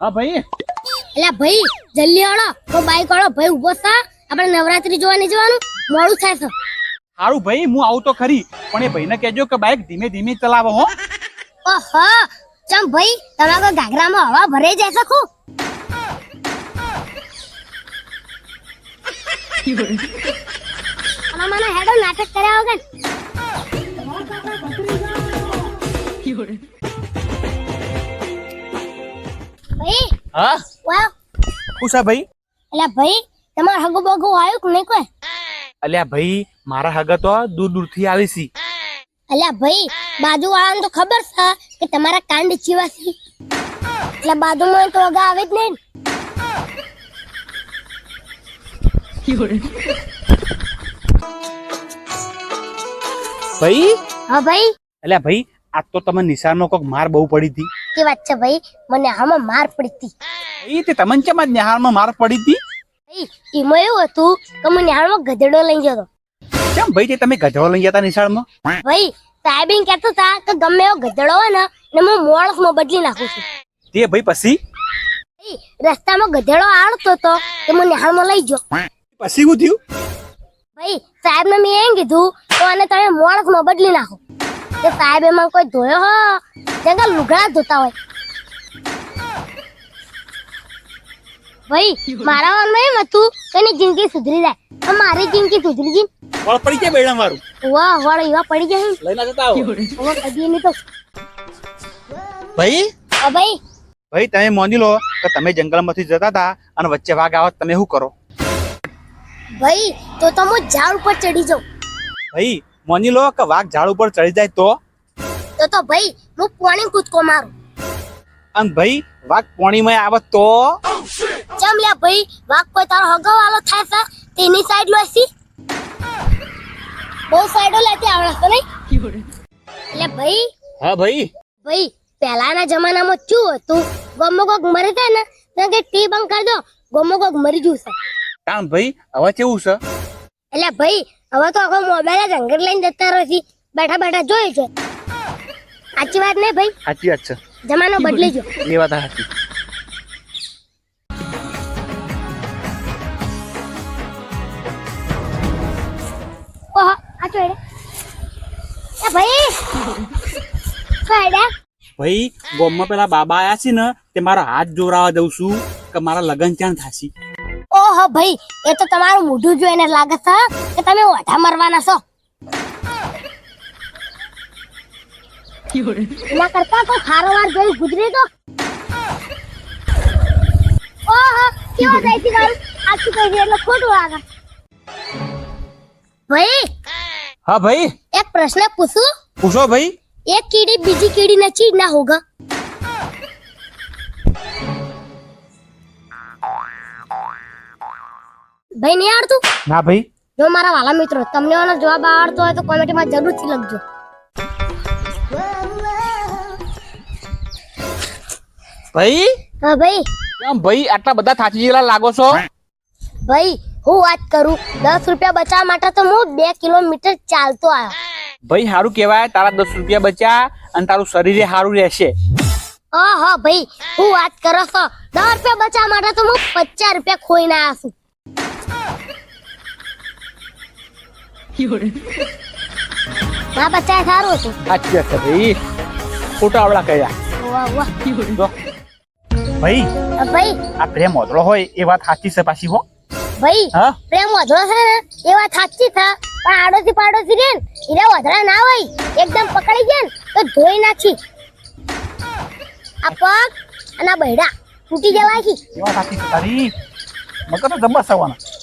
હા ભાઈ એટલે ભાઈ જલ્દી આવો તો બાઈક વાળો ભાઈ ઉભો છે આપણે નવરાત્રી જોવા નહીં જવાનું મોડું થાય છે સારું ભાઈ હું આવું તો ખરી પણ એ ભાઈને કહેજો કે બાઈક ધીમે ધીમે ચલાવો હો ઓહો ચમ ભાઈ તમારા ઘાઘરામાં હવા ભરાઈ જાય છે ખૂબ મને હેડો નાટક કર્યા વગર ભાઈ હા વાહ પૂછા ભાઈ એટલે ભાઈ તમાર હગો બગો આવ્યું કે નહીં કોઈ અલ્યા ભાઈ મારા હગા તો દૂર દૂર થી આવી સી અલ્યા ભાઈ બાજુ વાળાને તો ખબર છે કે તમારા કાંડ ચીવાસી એટલે બાજુમાં તો હગા આવે જ નહીં ભાઈ હા ભાઈ અલ્યા ભાઈ આજ તો તમે નિશાળમાં કોક માર બહુ પડી હતી કે વાત છે ભાઈ મને આમાં માર પડી હતી એ તે તમને ચમ નિહાળમાં માર પડી હતી ભાઈ એમાં એવું હતું કે મને નિહાળમાં ગધેડો લઈ જતો કેમ ભાઈ તે તમે ગધેડો લઈ જતા નિશાળમાં ભાઈ સાહેબ એમ કહેતો હતા કે ગમે એવો ગધેડો હોય ને હું મોણસમાં બદલી નાખું છું તે ભાઈ પછી ભાઈ રસ્તામાં ગધેડો આવતો હતો કે મને નિહાળમાં લઈ ગયો પછી શું થયું ભાઈ સાહેબ ને મેં એમ કીધું તો આને તમે મોણસમાં બદલી નાખો તે સાહેબ એમાં કોઈ ધોયો હો જંગલ લુગડા ધોતા હોય ભાઈ મારા મનમાં એમ હતું કે એની જિંદગી સુધરી જાય પણ મારી જિંદગી સુધરી ગઈ વળ પડી જાય બેડા મારું વાહ વાળ એવા પડી જાય લઈને જતા આવો હવે કદી નહીં તો ભાઈ ભાઈ ભાઈ તમે માની લો કે તમે જંગલમાંથી જતા હતા અને વચ્ચે વાઘ આવે તમે શું કરો ભાઈ તો હું ઝાડ ઉપર ચડી જાઉં ભાઈ માની લો કે વાઘ ઝાડ ઉપર ચડી જાય તો ભાઈ હું પાણી કૂદકો મારું અને ભાઈ વાઘ પાણીમાં આવે તો ચમ લ્યા ભાઈ વાઘ કોઈ તારો હગો વાળો થાય છે તેની સાઈડ લોસી બહુ સાઈડો લેતી આવડે છે નહીં એટલે ભાઈ હા ભાઈ ભાઈ પહેલાના જમાનામાં શું હતું ગમો કોક મરી જાય ને તો કે ટી બંધ કરી દો ગમો કોક મરી ગયું છે કારણ ભાઈ હવે કેવું છે એટલે ભાઈ હવે તો આખો મોબાઈલ જ અંગર લઈને જતા રહે છે બેઠા બેઠા જોઈ છે સાચી વાત નહીં ભાઈ સાચી વાત છે જમાનો બદલી ગયો એ વાત સાચી ઓહો આ ચોડે એ ભાઈ ચોડે ભાઈ ગામમાં પેલા બાબા આયા છે ને તે મારા હાથ જોરાવા દઉં છું કે મારા લગન ક્યાં થાશી ઓહો ભાઈ એ તો તમારું મોઢું જોઈને લાગે છે કે તમે ઓઢા મરવાના છો એના કરતા તો ખારો વાર જોઈ ગુજરી તો ઓહો કેવો જાય છે મારું આખી કહી એટલે ખોટું લાગે ભાઈ હા ભાઈ એક પ્રશ્ન પૂછું પૂછો ભાઈ એક કીડી બીજી કીડી ને ચીડ ના હોગા ભાઈ નહીં આવડતું ના ભાઈ જો મારા વાલા મિત્રો તમને આનો જવાબ આવડતો હોય તો કોમેન્ટમાં જરૂરથી લખજો ભાઈ હા ભાઈ કેમ ભાઈ આટલા બધા થાચી ગયેલા લાગો છો ભાઈ હું વાત કરું 10 રૂપિયા બચાવવા માટે તો હું 2 કિલોમીટર ચાલતો આવ્યો ભાઈ સારું કહેવાય તારા 10 રૂપિયા બચ્યા અને તારું શરીરે સારું રહેશે હા ભાઈ હું વાત કરો છો 10 રૂપિયા બચાવવા માટે તો હું 50 રૂપિયા ખોઈને આવ્યો છું ના બચાય સારું હતું સાચી વાત છે ભાઈ ખોટા આવડા કર્યા વાહ વાહ જો ભાઈ ભાઈ આ પ્રેમ ઓદળો હોય એ વાત સાચી છે પાછી હો ભાઈ હા પ્રેમ વધરો છે ને એ વાત સાચી છે પણ આડોશી પાડોશી રે હીરા વધરા ના હોય એકદમ પકડી ગયા ને તો ધોઈ નાખી આ પગ અને આ બૈડા તૂટી જવાય છે એ વાત સાચી છે તારી મગર તો જબ્બર સવાના